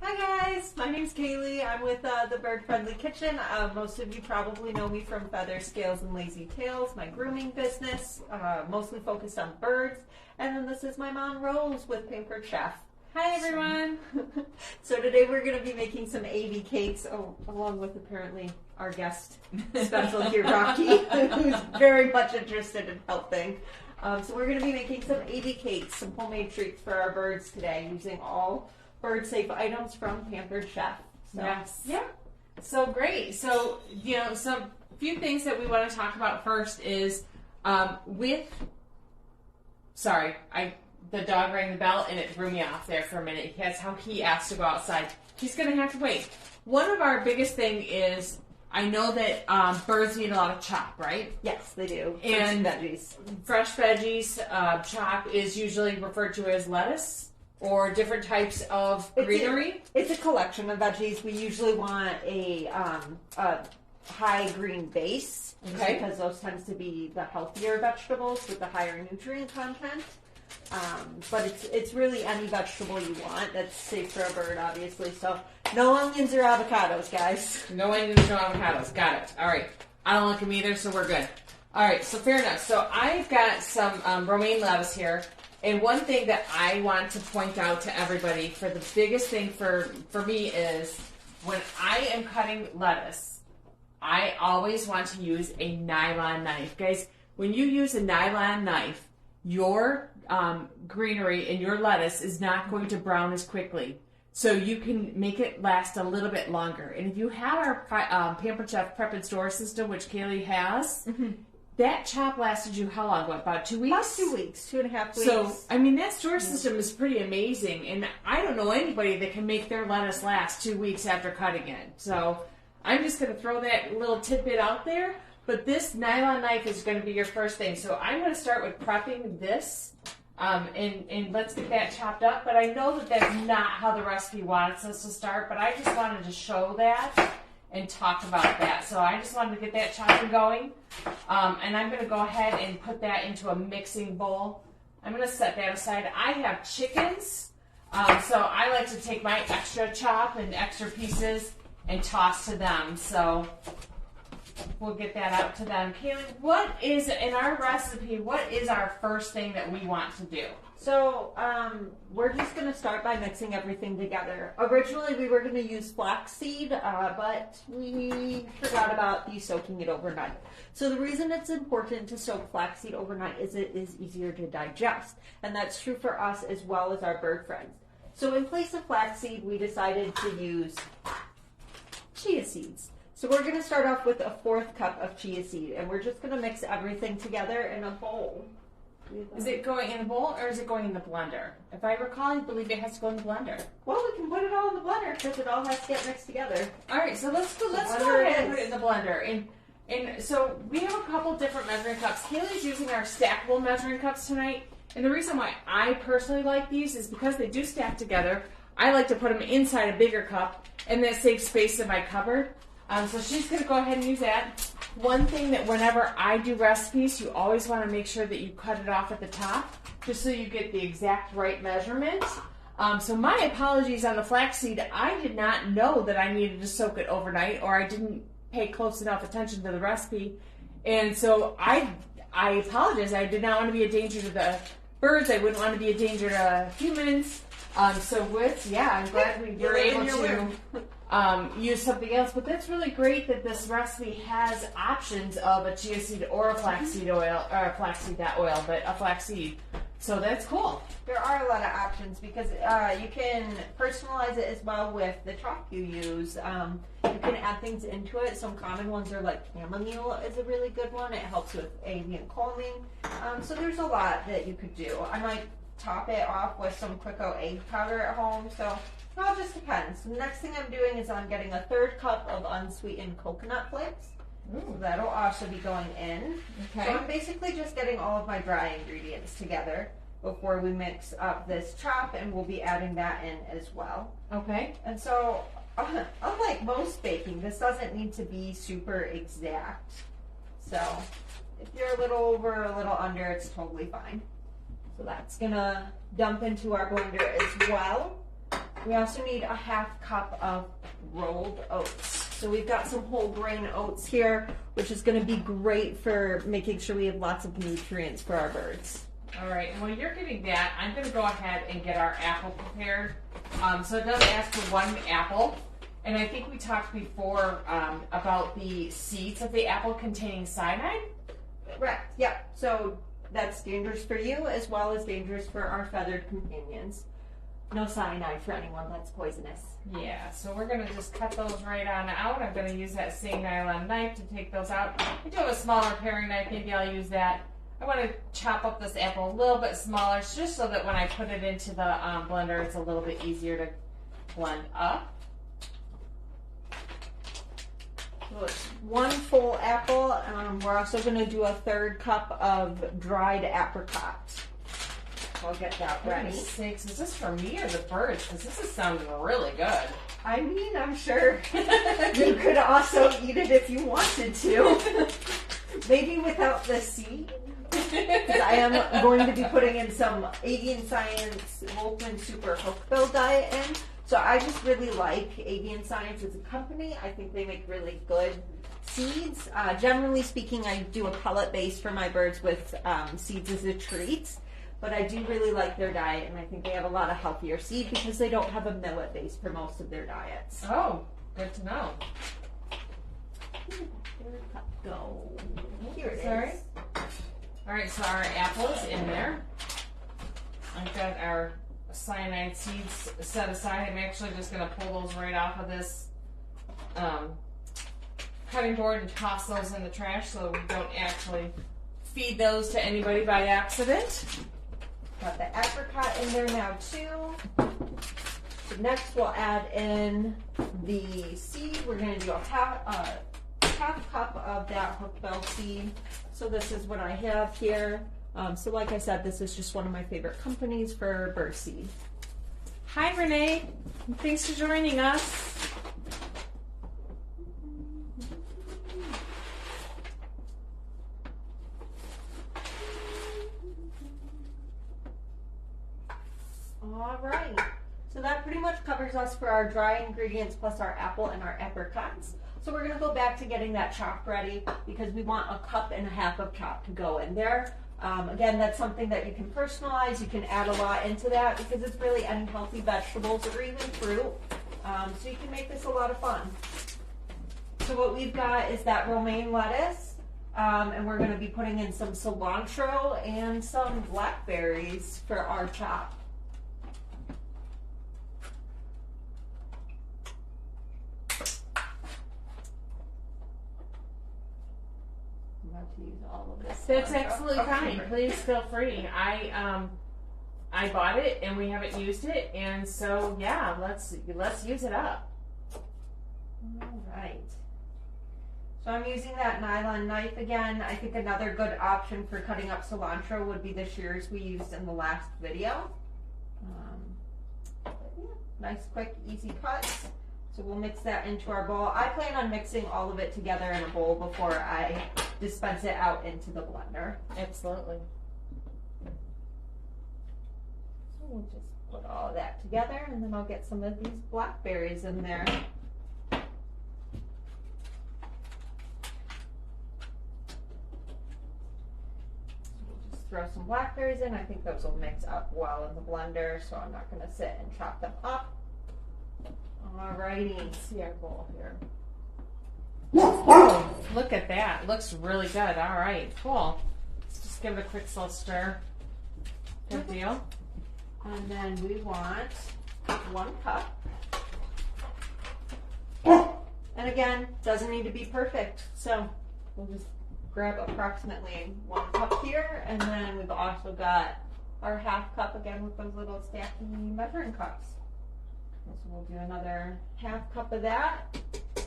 Hi guys, my name's Kaylee. I'm with the Bird Friendly Kitchen. Most of you probably know me from Feathers, Scales, and Lazy Tails, my grooming business, mostly focused on birds. And then this is my mom, Rose, with Pampered Chef. Hi everyone. So today we're going to be making some Avi Cakes, along with apparently our guest special here, Rocky, who's very much interested in helping. So we're going to be making some Avi Cakes, some homemade treats for our birds today, using all bird-safe items from Pampered Chef. So, yes. Yeah. So great. So, some few things that we want to talk about first is the dog rang the bell and it threw me off there for a minute. That's how he asked to go outside. He's going to have to wait. One of our biggest thing is, I know that birds need a lot of chop, right? Yes, they do. And veggies. Fresh veggies, chop is usually referred to as lettuce or different types of greenery. It's a collection of veggies. We usually want a high green base, okay, because those tends to be the healthier vegetables with the higher nutrient content. But it's really any vegetable you want that's safe for a bird, obviously. So no onions or avocados, guys. No onions or avocados. Got it. All right. I don't like them either, so we're good. All right. So fair enough. So I've got some romaine lettuce here. And one thing that I want to point out to everybody, for the biggest thing for me is when I am cutting lettuce, I always want to use a nylon knife. Guys, when you use a nylon knife, your greenery in your lettuce is not going to brown as quickly. So you can make it last a little bit longer. And if you have our Pampered Chef Prep and Store system, which Kaylee has, mm-hmm. that chop lasted you how long? What, about 2 weeks? About 2 weeks, 2.5 weeks. So, that store system is pretty amazing. And I don't know anybody that can make their lettuce last 2 weeks after cutting it. So I'm just going to throw that little tidbit out there. But this nylon knife is going to be your first thing. So I'm going to start with prepping this, and let's get that chopped up. But I know that that's not how the recipe wants us to start, but I just wanted to show that and talk about that. So I just wanted to get that chopping going. And I'm going to go ahead and put that into a mixing bowl. I'm going to set that aside. I have chickens, so I like to take my extra chop and extra pieces and toss to them. So we'll get that out to them. Kaylee, what is, in our recipe, what is our first thing that we want to do? So, we're just going to start by mixing everything together. Originally, we were going to use flaxseed, but we forgot about soaking it overnight. So the reason it's important to soak flaxseed overnight is it is easier to digest. And that's true for us as well as our bird friends. So in place of flaxseed, we decided to use chia seeds. So we're going to start off with a 1/4 cup of chia seed, and we're just going to mix everything together in a bowl. Is it going in a bowl or is it going in the blender? If I recall, I believe it has to go in the blender. Well, we can put it all in the blender because it all has to get mixed together. All right, so let's go ahead and put it in the blender. And so we have a couple different measuring cups. Kaylee's using our stackable measuring cups tonight. And the reason why I personally like these is because they do stack together. I like to put them inside a bigger cup, and that saves space in my cupboard. So she's going to go ahead and use that. One thing that whenever I do recipes, you always want to make sure that you cut it off at the top, just so you get the exact right measurement. So my apologies on the flaxseed. I did not know that I needed to soak it overnight, or I didn't pay close enough attention to the recipe. And so I apologize. I did not want to be a danger to the birds. I wouldn't want to be a danger to humans. I'm glad we were able to use something else. But that's really great that this recipe has options of a chia seed or a flaxseed oil, or a flaxseed, not oil, but a flaxseed. So that's cool. There are a lot of options because you can personalize it as well with the chalk you use. You can add things into it. Some common ones are like chamomile is a really good one. It helps with avian calming. So there's a lot that you could do. I might top it off with some Quicko egg powder at home. So it all just depends. So the next thing I'm doing is I'm getting a 1/3 cup of unsweetened coconut flakes. Ooh. That'll also be going in. Okay. So I'm basically just getting all of my dry ingredients together before we mix up this chop, and we'll be adding that in as well. Okay. And so, unlike most baking, this doesn't need to be super exact. So if you're a little over or a little under, it's totally fine. So that's gonna dump into our blender as well. We also need a half cup of rolled oats. So we've got some whole grain oats here, which is going to be great for making sure we have lots of nutrients for our birds. All right, and while you're getting that, I'm going to go ahead and get our apple prepared. So it does ask for 1 apple. And I think we talked before about the seeds of the apple containing cyanide. Correct, yep. So that's dangerous for you as well as dangerous for our feathered companions. No cyanide for anyone that's poisonous. Yeah, so we're going to just cut those right on out. I'm going to use that same nylon knife to take those out. I do have a smaller paring knife, maybe I'll use that. I want to chop up this apple a little bit smaller just so that when I put it into the blender, it's a little bit easier to blend up. So it's 1 full apple. We're also going to do a 1/3 cup of dried apricots. I'll get that ready. Sakes, is this for me or the birds? Because this is sounding really good. I mean, I'm sure you could also eat it if you wanted to. Maybe without the seed. Because I am going to be putting in some Avian Science Wolfman Super Hookbill diet in. So I just really like Avian Science as a company. I think they make really good seeds. Generally speaking, I do a pellet base for my birds with seeds as a treat. But I do really like their diet, and I think they have a lot of healthier seed because they don't have a millet base for most of their diets. Oh, good to know. Go. Here it Sorry. is. All right, so our apple is in there. I've got our cyanide seeds set aside. I'm actually just going to pull those right off of this cutting board and toss those in the trash so we don't actually feed those to anybody by accident. Got the apricot in there now too. So next we'll add in the seed. We're going to do a half cup of that hookbill seed. So this is what I have here. So like I said, this is just one of my favorite companies for bird seed. Hi, Renee. Thanks for joining us. All right. So that pretty much covers us for our dry ingredients plus our apple and our apricots. So we're going to go back to getting that chop ready because we want 1.5 cups of chop to go in there. Again, that's something that you can personalize. You can add a lot into that because it's really any healthy vegetables or even fruit. So you can make this a lot of fun. So what we've got is that romaine lettuce, and we're going to be putting in some cilantro and some blackberries for our chop. To use all of this. That's absolutely Okay. fine. Please feel free. I bought it and we haven't used it, and so yeah, let's use it up. All right. So I'm using that nylon knife again. I think another good option for cutting up cilantro would be the shears we used in the last video. Nice, quick, easy cuts. So we'll mix that into our bowl. I plan on mixing all of it together in a bowl before I dispense it out into the blender. Absolutely. So we'll just put all of that together, and then I'll get some of these blackberries in there. Throw some blackberries in. I think those will mix up well in the blender, so I'm not going to sit and chop them up. Alrighty. Let's see our bowl here. Oh, look at that. Looks really good. All right, cool. Let's just give it a quick slow stir. Good deal. And then we want 1 cup. And again, doesn't need to be perfect. So we'll just grab approximately 1 cup here, and then we've also got our half cup again with those little stacky measuring cups. So we'll do another half cup of that,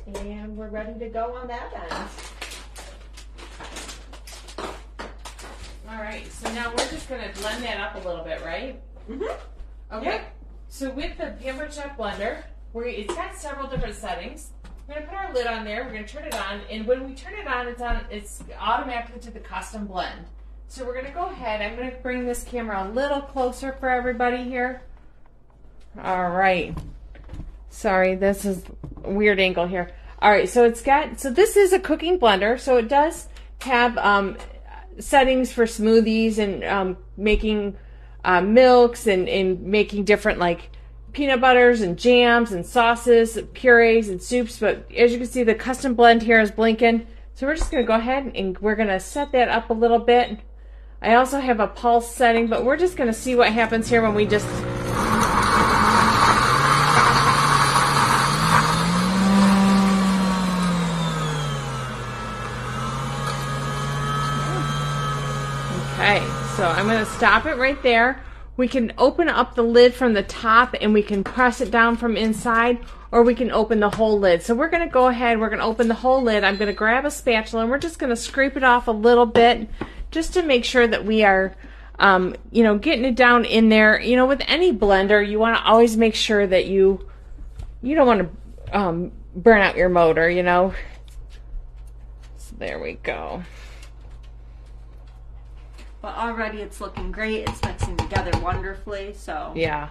and we're ready to go on that end. All right, so now we're just going to blend that up a little bit, right? Mm-hmm. Okay. Yep. So with the Pampered Chef blender, it's got several different settings. We're going to put our lid on there. We're going to turn it on, and when we turn it on, it's automatically to the custom blend. So we're going to go ahead. I'm going to bring this camera a little closer for everybody here. All right. Sorry, this is a weird angle here. All right, so this is a cooking blender, so it does have settings for smoothies and making milks and making different like peanut butters and jams and sauces, purees and soups. But as you can see, the custom blend here is blinking. So we're just going to go ahead and we're going to set that up a little bit. I also have a pulse setting, but we're just going to see what happens here when we just... Okay, so I'm going to stop it right there. We can open up the lid from the top and we can press it down from inside, or we can open the whole lid. So we're going to go ahead, we're going to open the whole lid. I'm going to grab a spatula and we're just going to scrape it off a little bit just to make sure that we are, getting it down in there. You know, with any blender, you want to always make sure that you don't want to burn out your motor, you know. So there we go. But already it's looking great. It's mixing together wonderfully. So yeah,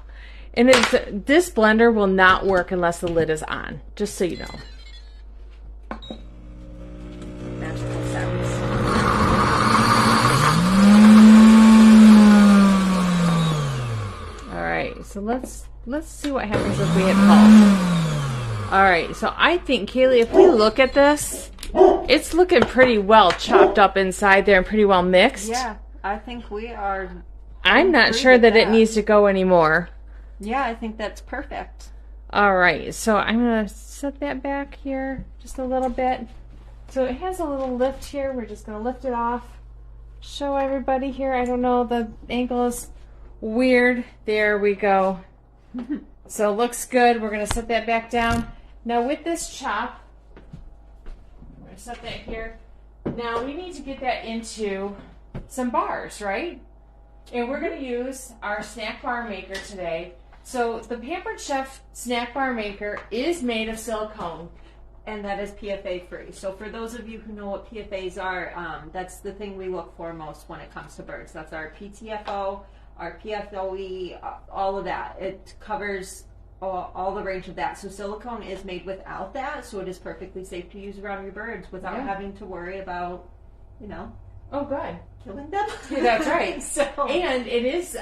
and this blender will not work unless the lid is on. Just so you know. Magical sounds. All right, so let's see what happens if we hit pulse. All right, so I think, Kaylee, if we look at this, it's looking pretty well chopped up inside there and pretty well mixed. Yeah. I think we are. I'm not sure that it needs to go anymore. Yeah, I think that's perfect. All right, so I'm going to set that back here just a little bit. So it has a little lift here. We're just going to lift it off. Show everybody here. I don't know, the angle is weird. There we go. So it looks good. We're going to set that back down. Now with this chop, I'm going to set that here. Now we need to get that into some bars, right? And we're going to use our snack bar maker today. So the Pampered Chef snack bar maker is made of silicone. And that is PFA free. So for those of you who know what PFAs are, that's the thing we look for most when it comes to birds. That's our PTFO, our PFOE, all of that. It covers all the range of that. So silicone is made without that, so it is perfectly safe to use around your birds without having to worry about, Oh, good. killing them. Yeah, that's right. So, and it is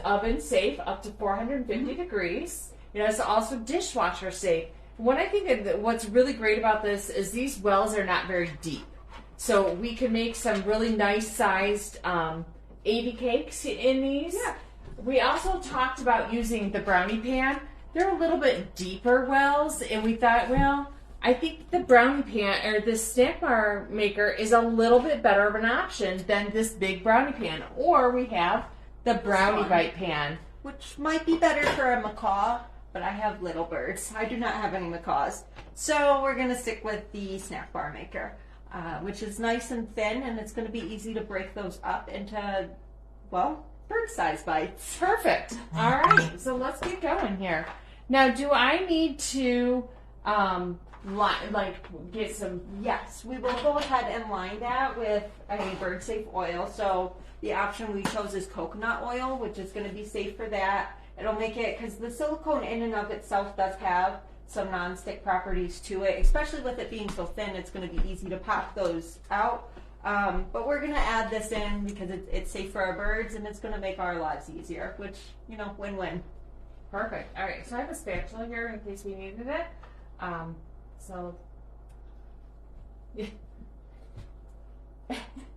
oven safe up to 450 degrees. It is also dishwasher safe. What I think that what's really great about this is these wells are not very deep, so we can make some really nice sized Avi Cakes in these. Yeah. We also talked about using the brownie pan. They're a little bit deeper wells, and we thought, well, I think the brownie pan or this snack bar maker is a little bit better of an option than this big brownie pan. Or we have the brownie bite pan, which might be better for a macaw, but I have little birds. I do not have any macaws. So we're going to stick with the snack bar maker, which is nice and thin, and it's going to be easy to break those up into, well, bird-sized bites. Perfect. All right, so let's get going here. Now, do I need to get some? Yes, we will go ahead and line that with a bird-safe oil. So the option we chose is coconut oil, which is going to be safe for that. It'll make it, because the silicone in and of itself does have some non-stick properties to it, especially with it being so thin. It's going to be easy to pop those out. But we're going to add this in because it's safe for our birds, and it's going to make our lives easier, which, win-win. Perfect. All right, so I have a spatula here in case we needed it.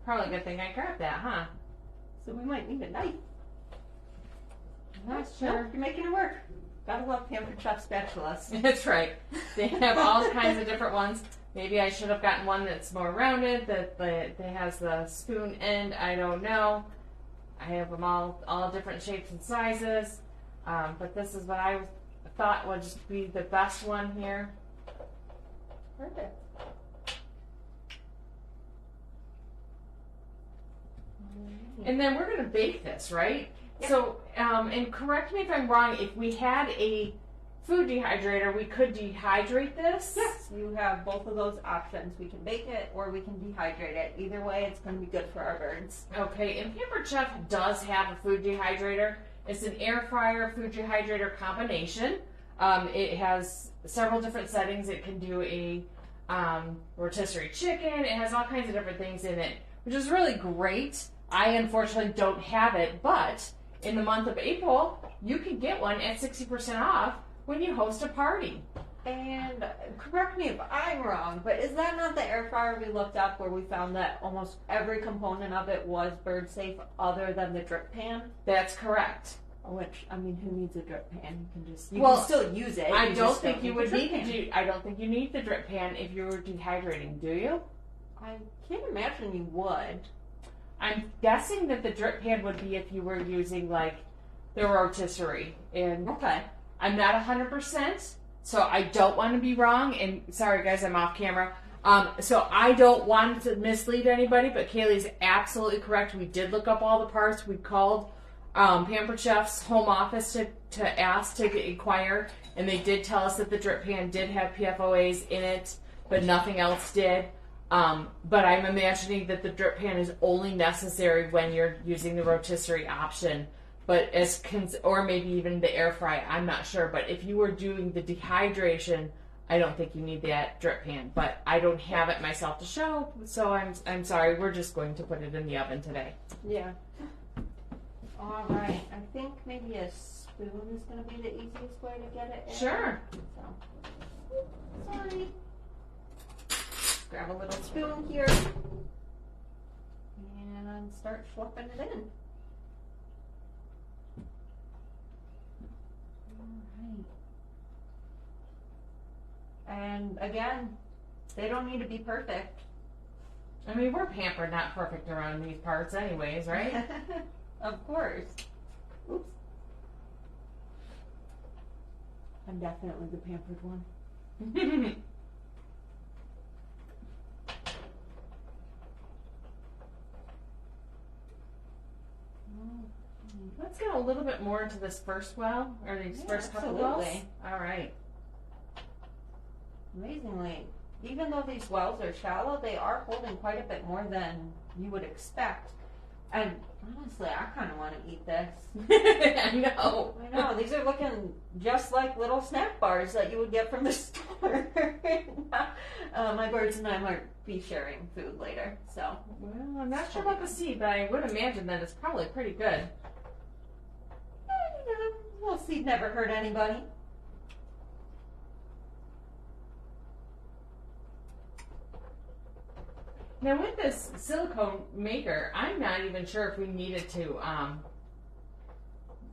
Probably a good thing I grabbed that, huh? So we might need a knife. I'm not sure. You're making it work. Gotta love Pampered Chef spatulas. That's right. They have all kinds of different ones. Maybe I should have gotten one that's more rounded, that has the spoon end. I don't know. I have them all different shapes and sizes. But this is what I thought would just be the best one here. Perfect. And then we're going to bake this, right? Yep. So, and correct me if I'm wrong, if we had a food dehydrator, we could dehydrate this? Yes, you have both of those options. We can bake it or we can dehydrate it. Either way, it's going to be good for our birds. Okay, and Pampered Chef does have a food dehydrator. It's an air fryer food dehydrator combination. It has several different settings. It can do a rotisserie chicken. It has all kinds of different things in it, which is really great. I unfortunately don't have it, but in the month of April, you can get one at 60% off when you host a party. And correct me if I'm wrong, but is that not the air fryer we looked up where we found that almost every component of it was bird safe other than the drip pan? That's correct. Which, I mean, who needs a drip pan? You Well, can still use it. I you don't just think you would drip need pan. I don't think you need the drip pan if you were dehydrating, do you? I can't imagine you would. I'm guessing that the drip pan would be if you were using like the rotisserie. And Okay. I'm not 100%, so I don't want to be wrong. And sorry guys, I'm off camera. So I don't want to mislead anybody, but Kaylee's absolutely correct. We did look up all the parts. We called Pampered Chef's home office to ask to inquire, and they did tell us that the drip pan did have PFOAs in it, but nothing else did. But I'm imagining that the drip pan is only necessary when you're using the rotisserie option, but or maybe even the air fry. I'm not sure. But if you were doing the dehydration, I don't think you need that drip pan. But I don't have it myself to show, so I'm sorry. We're just going to put it in the oven today. Yeah. All right. I think maybe a spoon is going to be the easiest way to get it in. Sure. So, sorry. Grab a little spoon here and start flipping it in. Alright. And again, they don't need to be perfect. I mean, we're pampered, not perfect around these parts anyways, right? Of course. Oops. I'm definitely the pampered one. Let's get a little bit more into this first well, or these first couple wells. All right. Amazingly, even though these wells are shallow, they are holding quite a bit more than you would expect. And honestly, I kind of want to eat this. I know. I know. These are looking just like little snack bars that you would get from the store. My birds and I might be sharing food later. So, well, I'm not sure about the seed, but I would imagine that it's probably pretty good. A little seed never hurt anybody. Now with this silicone maker, I'm not even sure if we needed to,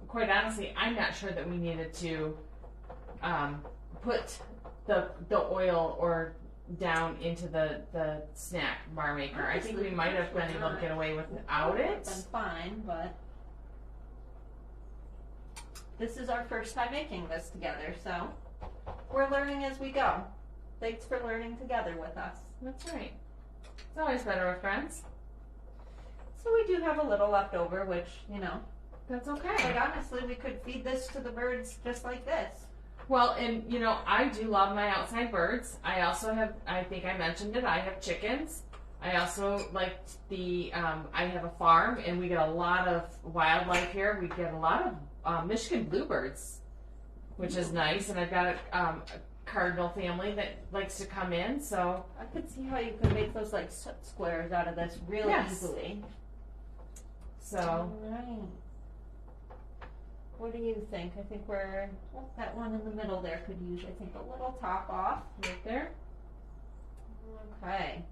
quite honestly, I'm not sure that we needed to put the oil or down into the snack bar maker. I think we might have been able to get away without it. Been fine, but this is our first time making this together, so we're learning as we go. Thanks for learning together with us. That's right. It's always better with friends. So we do have a little left over, which, you know, that's okay. quite honestly, we could feed this to the birds just like this. Well, and you know, I do love my outside birds. I also have, I think I mentioned it, I have chickens. I also like I have a farm and we get a lot of wildlife here. We get a lot of Michigan bluebirds, which is nice. And I've got a cardinal family that likes to come in, so. I could see how you could make those like soot squares out of this really easily. So. All right. What do you think? I think that one in the middle there could use, I think, a little top off. Right there. Okay.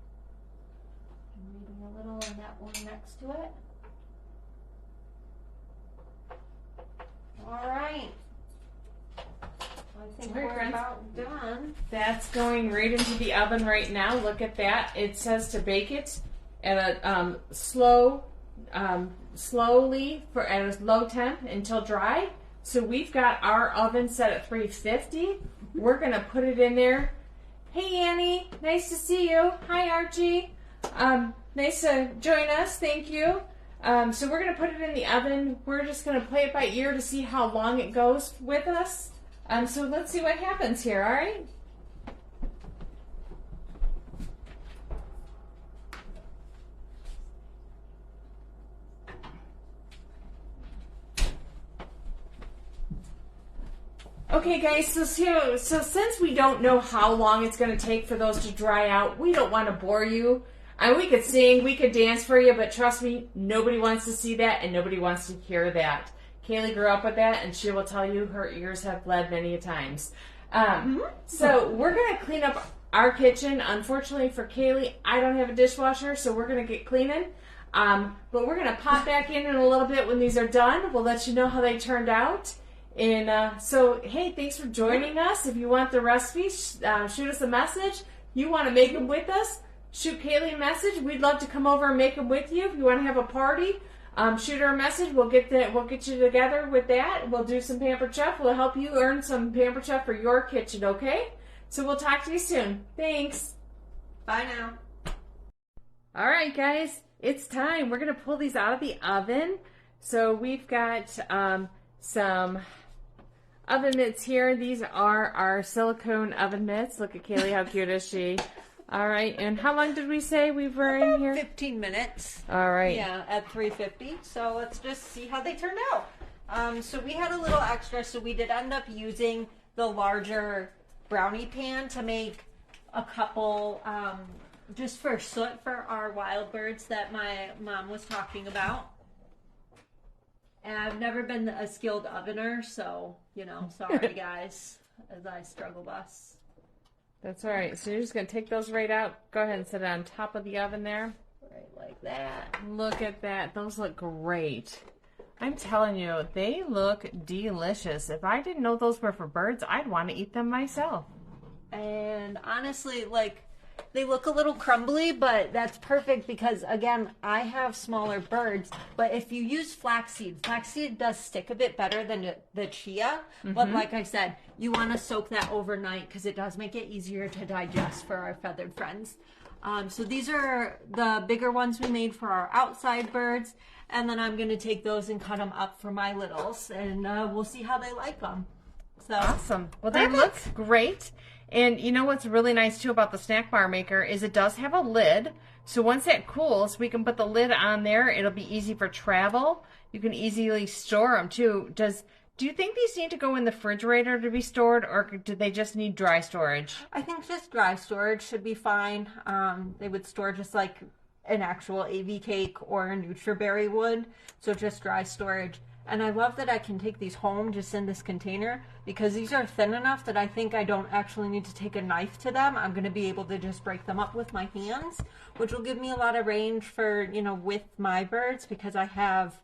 Maybe a little on that one next to it. All right. I think we're about done. That's going right into the oven right now. Look at that. It says to bake it at a slowly at a low temp until dry. So we've got our oven set at 350. We're gonna put it in there. Hey Annie, nice to see you. Hi Archie. Nice to join us. Thank you. So we're gonna put it in the oven. We're just gonna play it by ear to see how long it goes with us. So let's see what happens here. All right. Okay, guys, so since we don't know how long it's going to take for those to dry out, we don't want to bore you. We could sing, we could dance for you, but trust me, nobody wants to see that and nobody wants to hear that. Kaylee grew up with that, and she will tell you her ears have bled many a times. So we're going to clean up our kitchen. Unfortunately for Kaylee, I don't have a dishwasher, so we're going to get cleaning. But we're going to pop back in a little bit when these are done. We'll let you know how they turned out. And so, hey, thanks for joining us. If you want the recipes, shoot us a message. You want to make them with us, shoot Kaylee a message. We'd love to come over and make them with you. If you want to have a party, shoot her a message. We'll get you together with that. We'll do some Pampered Chef. We'll help you earn some Pampered Chef for your kitchen, okay? So we'll talk to you soon. Thanks. Bye now. All right, guys. It's time. We're going to pull these out of the oven. So we've got some oven mitts here. These are our silicone oven mitts. Look at Kaylee, how cute is she? All right, and how long did we say we were in here? 15 minutes. All right. Yeah, at 350. So let's just see how they turned out. So we had a little extra, so we did end up using the larger brownie pan to make a couple, just for soot for our wild birds that my mom was talking about. And I've never been a skilled ovener, so, sorry guys, as I struggle bus. That's all right. So you're just going to take those right out. Go ahead and set it on top of the oven there. Right like that. Look at that. Those look great. I'm telling you, they look delicious. If I didn't know those were for birds, I'd want to eat them myself. And honestly, they look a little crumbly, but that's perfect because, again, I have smaller birds. But if you use flaxseed does stick a bit better than the chia. Mm-hmm. But like I said, you want to soak that overnight because it does make it easier to digest for our feathered friends. So these are the bigger ones we made for our outside birds. And then I'm going to take those and cut them up for my littles. And we'll see how they like them. So awesome. Well, they look great. And you know what's really nice too about the snack bar maker is it does have a lid. So once that cools, we can put the lid on there. It'll be easy for travel. You can easily store them too. Do you think these need to go in the refrigerator to be stored, or do they just need dry storage? I think just dry storage should be fine. They would store just like an actual Avi cake or a Nutriberry would. So just dry storage. And I love that I can take these home just in this container because these are thin enough that I think I don't actually need to take a knife to them. I'm going to be able to just break them up with my hands, which will give me a lot of range for, with my birds because I have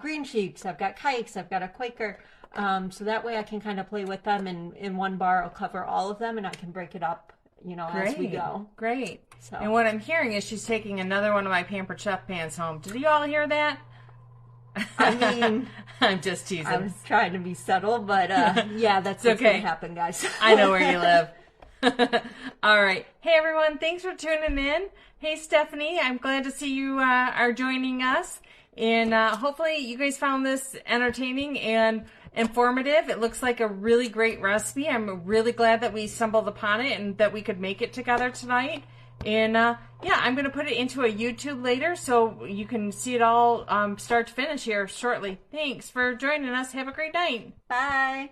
green sheeps, I've got kikes, I've got a Quaker. So that way I can kind of play with them and in one bar I'll cover all of them and I can break it up, as we go. Great. So. And what I'm hearing is she's taking another one of my Pampered Chef pans home. Did you all hear that? I mean, I'm just teasing. I was trying to be subtle, but yeah, that's what's going to happen, guys. I know where you live. All right. Hey, everyone. Thanks for tuning in. Hey, Stephanie. I'm glad to see you are joining us. And hopefully you guys found this entertaining and informative. It looks like a really great recipe. I'm really glad that we stumbled upon it and that we could make it together tonight. And yeah, I'm going to put it into a YouTube later so you can see it all start to finish here shortly. Thanks for joining us. Have a great night. Bye.